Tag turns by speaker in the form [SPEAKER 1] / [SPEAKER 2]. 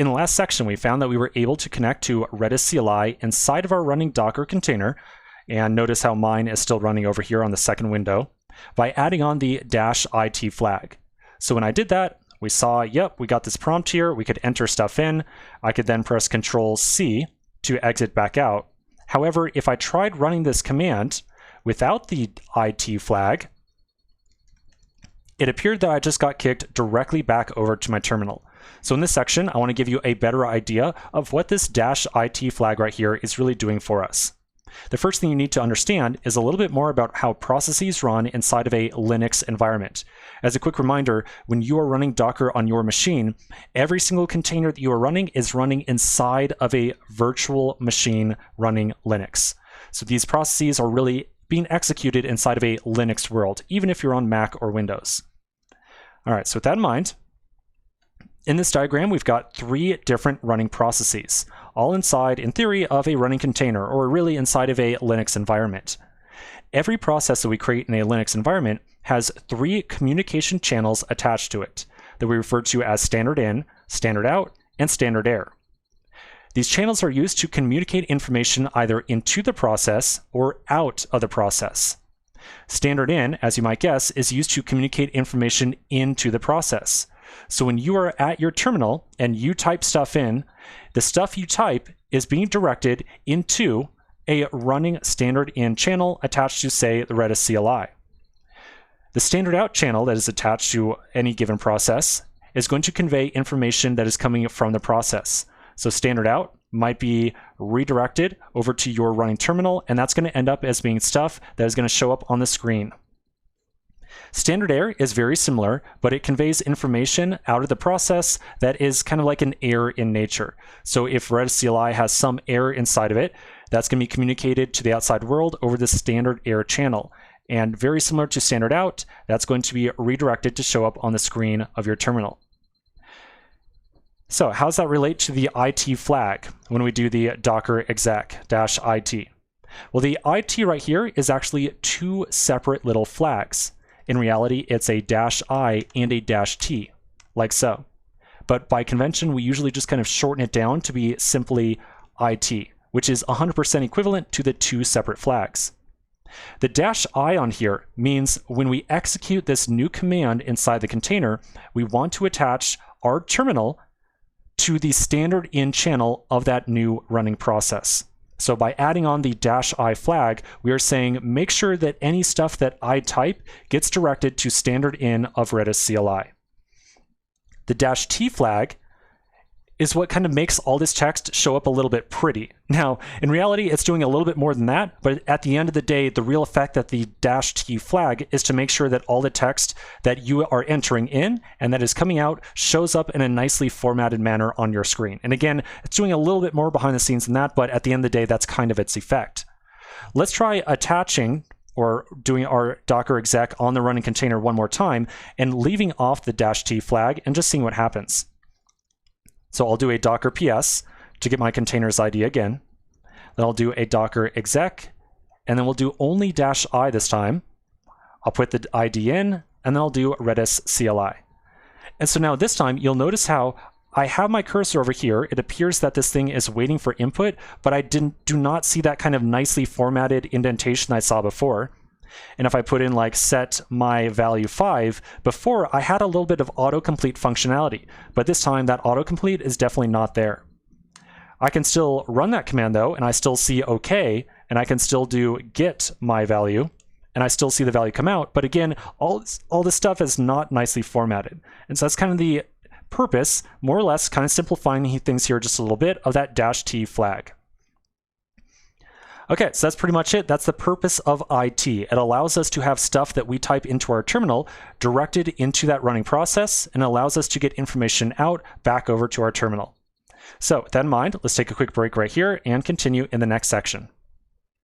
[SPEAKER 1] In the last section, we found that we were able to connect to Redis CLI inside of our running Docker container, and notice how mine is still running over here on the second window, by adding on the -it flag. So when I did that, we saw, yep, we got this prompt here, we could enter stuff in, I could then press Control-C to exit back out. However, if I tried running this command without the IT flag, it appeared that I just got kicked directly back over to my terminal. So in this section, I want to give you a better idea of what this -it flag right here is really doing for us. The first thing you need to understand is a little bit more about how processes run inside of a Linux environment. As a quick reminder, when you are running Docker on your machine, every single container that you are running is running inside of a virtual machine running Linux. So these processes are really being executed inside of a Linux world, even if you're on Mac or Windows. All right, so with that in mind, in this diagram, we've got 3 different running processes, all inside, in theory, of a running container, or really inside of a Linux environment. Every process that we create in a Linux environment has 3 communication channels attached to it that we refer to as standard in, standard out, and standard error. These channels are used to communicate information either into the process or out of the process. Standard in, as you might guess, is used to communicate information into the process. So when you are at your terminal and you type stuff in, the stuff you type is being directed into a running standard in channel attached to, say, the Redis CLI. The standard out channel that is attached to any given process is going to convey information that is coming from the process. So standard out might be redirected over to your running terminal, and that's going to end up as being stuff that is going to show up on the screen. Standard error is very similar, but it conveys information out of the process that is kind of like an error in nature. So if Redis CLI has some error inside of it, that's going to be communicated to the outside world over the standard error channel. And very similar to standard out, that's going to be redirected to show up on the screen of your terminal. So how does that relate to the IT flag when we do the docker exec -it? Well, the IT right here is actually 2 separate little flags. In reality, it's a -i and a -t, like so. But by convention, we usually just kind of shorten it down to be simply IT, which is 100% equivalent to the 2 separate flags. The -i on here means when we execute this new command inside the container, we want to attach our terminal to the standard in channel of that new running process. So by adding on the -i flag, we are saying make sure that any stuff that I type gets directed to standard in of Redis CLI. The -t flag is what kind of makes all this text show up a little bit pretty. Now, in reality, it's doing a little bit more than that, but at the end of the day, the real effect that the -t flag is to make sure that all the text that you are entering in and that is coming out shows up in a nicely formatted manner on your screen. And again, it's doing a little bit more behind the scenes than that, but at the end of the day, that's kind of its effect. Let's try attaching or doing our docker exec on the running container one more time and leaving off the -t flag and just seeing what happens. So I'll do a docker ps to get my container's ID again. Then I'll do a docker exec, and then we'll do only -i this time. I'll put the ID in, and then I'll do Redis CLI. And so now this time, you'll notice how I have my cursor over here. It appears that this thing is waiting for input, but I do not see that kind of nicely formatted indentation I saw before. And if I put in like set my value 5, before I had a little bit of autocomplete functionality, but this time that autocomplete is definitely not there. I can still run that command though, and I still see OK, and I can still do get my value, and I still see the value come out. But again, all this stuff is not nicely formatted. And so that's kind of the purpose, more or less, kind of simplifying things here just a little bit, of that -t flag. Okay, so that's pretty much it. That's the purpose of IT. It allows us to have stuff that we type into our terminal directed into that running process, and allows us to get information out back over to our terminal. So with that in mind, let's take a quick break right here and continue in the next section.